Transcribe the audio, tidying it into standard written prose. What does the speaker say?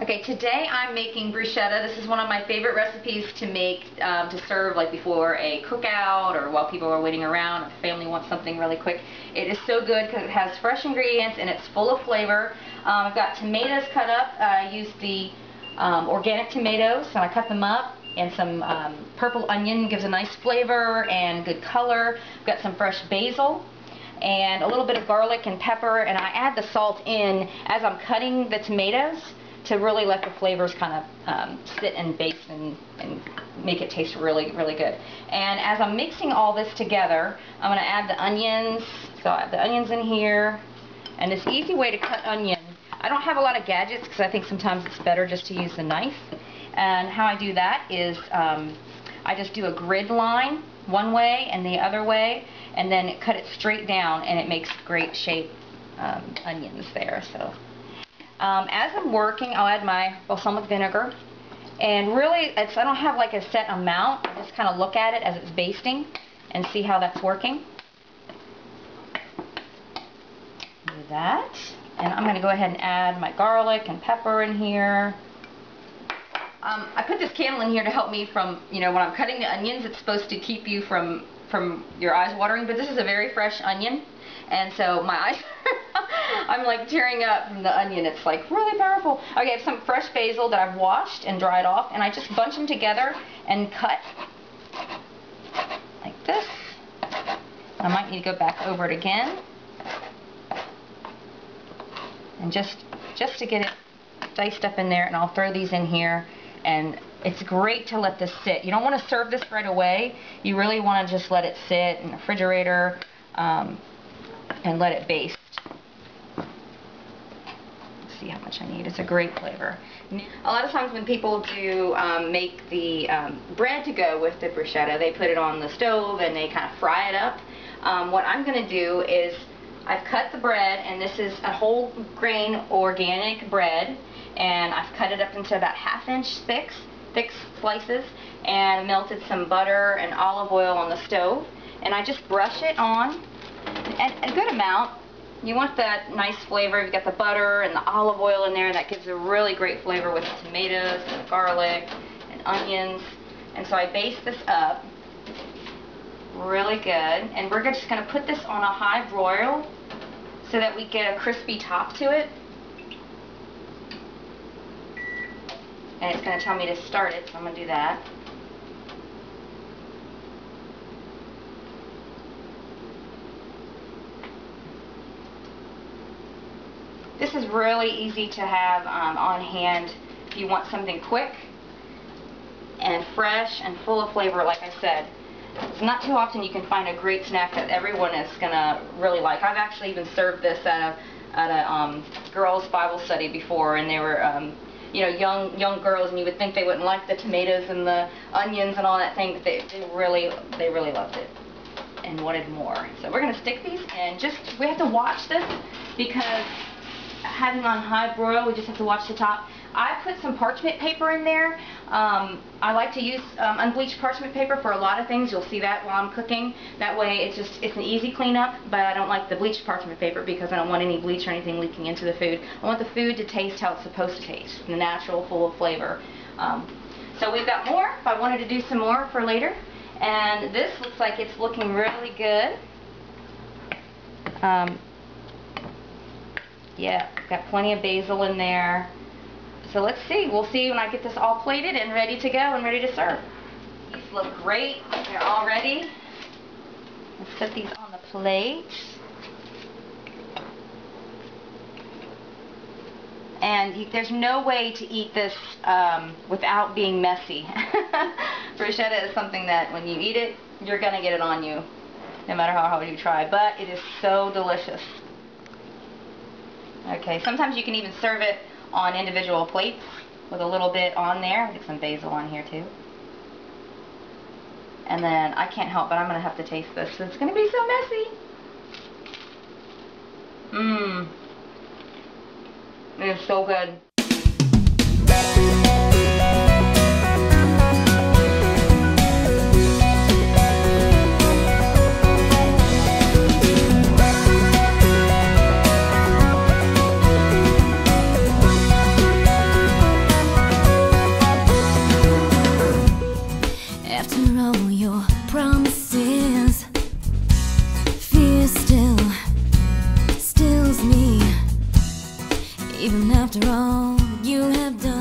Okay, today I'm making bruschetta. This is one of my favorite recipes to make, to serve like before a cookout or while people are waiting around, if the family wants something really quick. It is so good because it has fresh ingredients and it's full of flavor. I've got tomatoes cut up. I used the organic tomatoes, and I cut them up, and some purple onion gives a nice flavor and good color. I've got some fresh basil and a little bit of garlic and pepper, and I add the salt in as I'm cutting the tomatoes to really let the flavors kind of sit and base and make it taste really, really good. And as I'm mixing all this together, I'm going to add the onions. So I have the onions in here, and this easy way to cut onion. I don't have a lot of gadgets because I think sometimes it's better just to use the knife. And how I do that is I just do a grid line one way and the other way, and then cut it straight down, and it makes great shaped onions there. So as I'm working, I'll add my balsamic vinegar, and really I don't have like a set amount. I just kind of look at it as it's basting and see how that's working. Do that, and I'm going to go ahead and add my garlic and pepper in here. I put this candle in here to help me from, when I'm cutting the onions, it's supposed to keep you from your eyes watering, but this is a very fresh onion, and so my eyes, I'm like tearing up from the onion. It's like really powerful. Okay, I have some fresh basil that I've washed and dried off, and I just bunch them together and cut like this. I might need to go back over it again, and just to get it diced up in there, and I'll throw these in here. And it's great to let this sit. You don't want to serve this right away. You really want to just let it sit in the refrigerator and let it baste. Let's see how much I need. It's a great flavor. A lot of times when people do make the bread to go with the bruschetta, they put it on the stove and they kind of fry it up. What I'm going to do is I've cut the bread, and this is a whole grain organic bread, and I've cut it up into about 1/2 inch thick slices, and melted some butter and olive oil on the stove, and I just brush it on, and a good amount. You want that nice flavor. You've got the butter and the olive oil in there, and that gives a really great flavor with the tomatoes and the garlic and onions. And so I baste this up really good, and we're just going to put this on a high broil so that we get a crispy top to it. And it's going to tell me to start it, so I'm going to do that. This is really easy to have on hand if you want something quick and fresh and full of flavor. Like I said, it's not too often you can find a great snack that everyone is going to really like. I've actually even served this at a girls' Bible study before, and they were young girls, and you would think they wouldn't like the tomatoes and the onions and all that thing, but they really loved it and wanted more. So we're going to stick these in. We have to watch this because having on high broil, we just have to watch the top. I put some parchment paper in there. I like to use unbleached parchment paper for a lot of things. You'll see that while I'm cooking. That way it's an easy cleanup, but I don't like the bleached parchment paper because I don't want any bleach or anything leaking into the food. I want the food to taste how it's supposed to taste, the natural, full of flavor. So we've got more, if I wanted to do some more for later. And this looks like it's looking really good. Yeah, got plenty of basil in there. So let's see. We'll see when I get this all plated and ready to go and ready to serve. These look great. They're all ready. Let's put these on the plate. And there's no way to eat this without being messy. Bruschetta is something that when you eat it, you're going to get it on you, no matter how hard you try. But it is so delicious. Okay, sometimes you can even serve it on individual plates with a little bit on there. Get some basil on here too. And then I can't help but I'm going to have to taste this. It's going to be so messy. It is so good. After all your promises, fear still stills me. Even after all you have done.